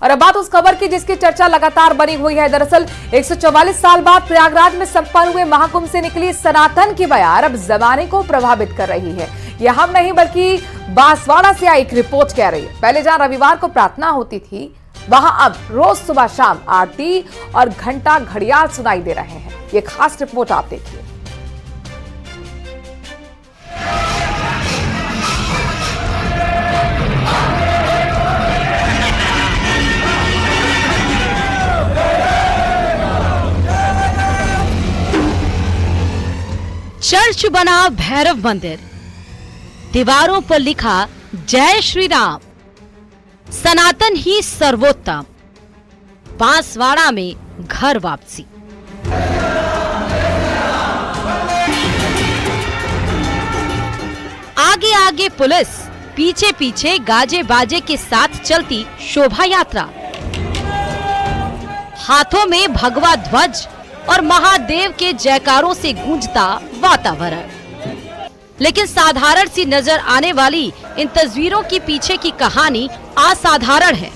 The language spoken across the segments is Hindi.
और अब बात उस खबर की जिसकी चर्चा लगातार बनी हुई है। दरअसल 144 साल बाद प्रयागराज में संपन्न हुए महाकुंभ से निकली सनातन की बयार अब जमाने को प्रभावित कर रही है। यह हम नहीं बल्कि बांसवाड़ा से आई एक रिपोर्ट कह रही है। पहले जहां रविवार को प्रार्थना होती थी, वहां अब रोज सुबह शाम आरती और घंटा घड़ियाल सुनाई दे रहे हैं। ये खास रिपोर्ट आप देखिए। चर्च बना भैरव मंदिर, दीवारों पर लिखा जय श्री राम, सनातन ही सर्वोत्तम, बांसवाड़ा में घर वापसी। आगे आगे पुलिस, पीछे पीछे गाजे बाजे के साथ चलती शोभा यात्रा, हाथों में भगवा ध्वज और महादेव के जयकारों से गूंजता वातावरण। लेकिन साधारण सी नजर आने वाली इन तस्वीरों की पीछे की कहानी असाधारण है,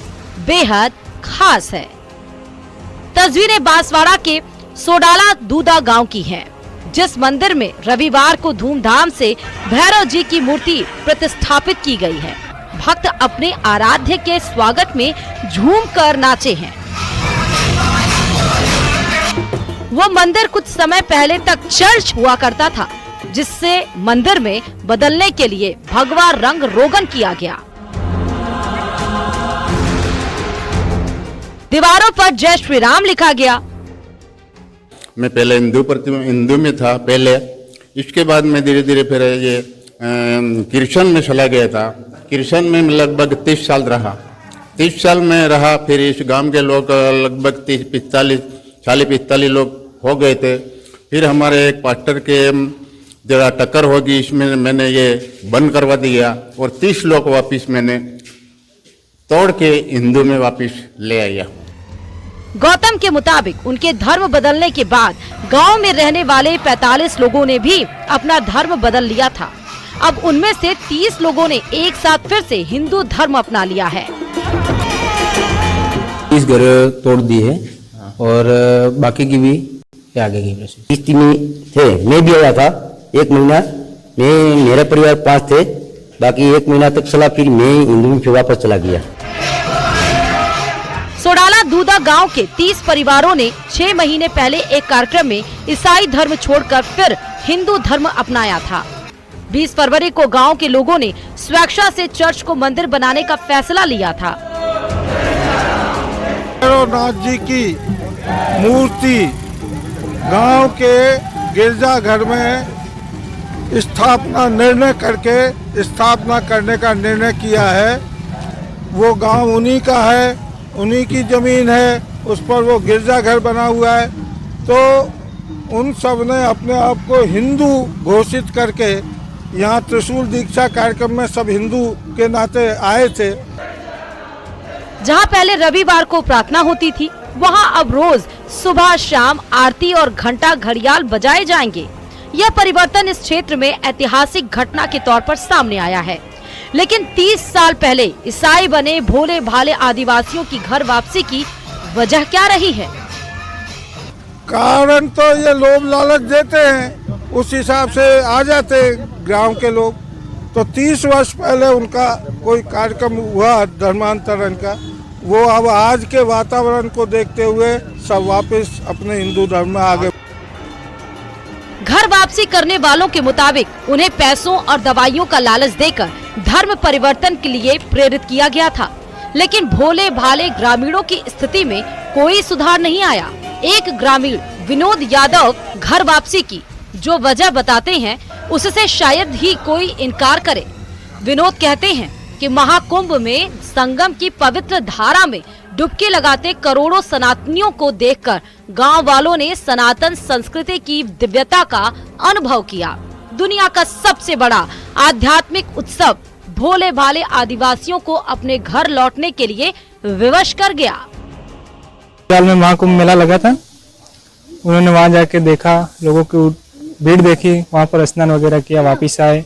बेहद खास है। तस्वीरें बांसवाड़ा के सोडाला दूदा गांव की हैं, जिस मंदिर में रविवार को धूमधाम से भैरव जी की मूर्ति प्रतिष्ठापित की गई है। भक्त अपने आराध्य के स्वागत में झूम कर नाचे हैं। वो मंदिर कुछ समय पहले तक चर्च हुआ करता था, जिससे मंदिर में बदलने के लिए भगवा रंग रोगन किया गया। दीवारों पर जय श्री राम लिखा गया। मैं पहले हिंदू में था पहले, इसके बाद मैं धीरे धीरे फिर ये क्रिश्चियन में चला गया था। क्रिश्चियन में लगभग 30 साल रहा। 30 साल में रहा। फिर इस गांव के लोग लगभग 40-45 लोग हो गए थे। फिर हमारे एक पास्टर के जरा टक्कर होगी, इसमें मैंने ये बंद करवा दिया और 30 लोग वापिस मैंने तोड़ के हिंदू में वापिस ले आया। गौतम के मुताबिक उनके धर्म बदलने के बाद गांव में रहने वाले 45 लोगों ने भी अपना धर्म बदल लिया था। अब उनमें से 30 लोगों ने एक साथ फिर से हिंदू धर्म अपना लिया है। इस घर तोड़ दी है और बाकी की भी आगे की किस्ती में थे। मैं भी आया था 1 महीना, मैं मेरा परिवार 5 थे, बाकी 1 महीना तक चला, फिर मैं हिंदू में फिर वापस चला गया। सोडाला दूदा गांव के 30 परिवारों ने 6 महीने पहले एक कार्यक्रम में ईसाई धर्म छोड़कर फिर हिंदू धर्म अपनाया था। 20 फरवरी को गांव के लोगों ने स्वेच्छा से चर्च को मंदिर बनाने का फैसला लिया था। भैरवनाथ जी की मूर्ति गांव के गिरजाघर में स्थापना करने का निर्णय किया है। वो गांव उन्हीं का है, उन्हीं की जमीन है, उस पर वो गिरजाघर बना हुआ है। तो उन सब ने अपने आप को हिंदू घोषित करके यहाँ त्रिशूल दीक्षा कार्यक्रम में सब हिंदू के नाते आए थे। जहाँ पहले रविवार को प्रार्थना होती थी, वहाँ अब रोज सुबह शाम आरती और घंटा घड़ियाल बजाए जाएंगे। यह परिवर्तन इस क्षेत्र में ऐतिहासिक घटना के तौर पर सामने आया है। लेकिन 30 साल पहले ईसाई बने भोले भाले आदिवासियों की घर वापसी की वजह क्या रही है? कारण तो ये लोभ लालच देते हैं, उस हिसाब से आ जाते गांव के लोग। तो 30 वर्ष पहले उनका कोई कार्यक्रम हुआ धर्मांतरण का, वो अब आज के वातावरण को देखते हुए सब वापस अपने हिंदू धर्म में आ गए। घर वापसी करने वालों के मुताबिक उन्हें पैसों और दवाइयों का लालच देकर धर्म परिवर्तन के लिए प्रेरित किया गया था। लेकिन भोले भाले ग्रामीणों की स्थिति में कोई सुधार नहीं आया। एक ग्रामीण विनोद यादव घर वापसी की जो वजह बताते हैं, उससे शायद ही कोई इनकार करे। विनोद कहते हैं कि महाकुंभ में संगम की पवित्र धारा में डुबकी लगाते करोड़ों सनातनियों को देखकर गांव वालों ने सनातन संस्कृति की दिव्यता का अनुभव किया। दुनिया का सबसे बड़ा आध्यात्मिक उत्सव भोले भाले आदिवासियों को अपने घर लौटने के लिए विवश कर गया। साल में महाकुंभ मेला लगा था, उन्होंने वहां जाके देखा, लोगों की भीड़ देखी, वहां पर स्नान वगैरह किया, वापिस आए।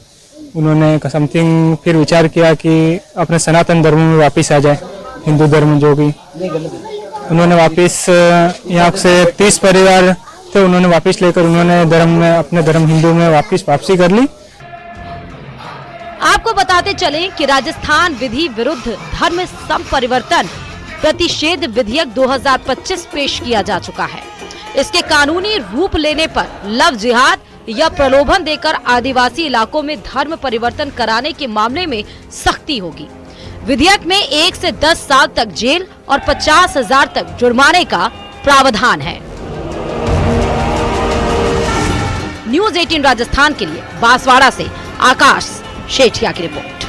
उन्होंने समथिंग फिर विचार किया कि अपने सनातन धर्म में वापस आ जाए, हिंदू धर्म जो भी, उन्होंने वापस यहाँ से 30 परिवार थे, उन्होंने वापस लेकर उन्होंने धर्म में, अपने धर्म हिंदू में वापसी कर ली। आपको बताते चलें कि राजस्थान विधि विरुद्ध धर्म संपरिवर्तन प्रतिषेध विधेयक 2025 पेश किया जा चुका है। इसके कानूनी रूप लेने पर लव जिहाद या प्रलोभन देकर आदिवासी इलाकों में धर्म परिवर्तन कराने के मामले में सख्ती होगी। विधेयक में 1 से 10 साल तक जेल और 50,000 तक जुर्माने का प्रावधान है। न्यूज़ 18 राजस्थान के लिए बांसवाड़ा से आकाश शेठिया की रिपोर्ट।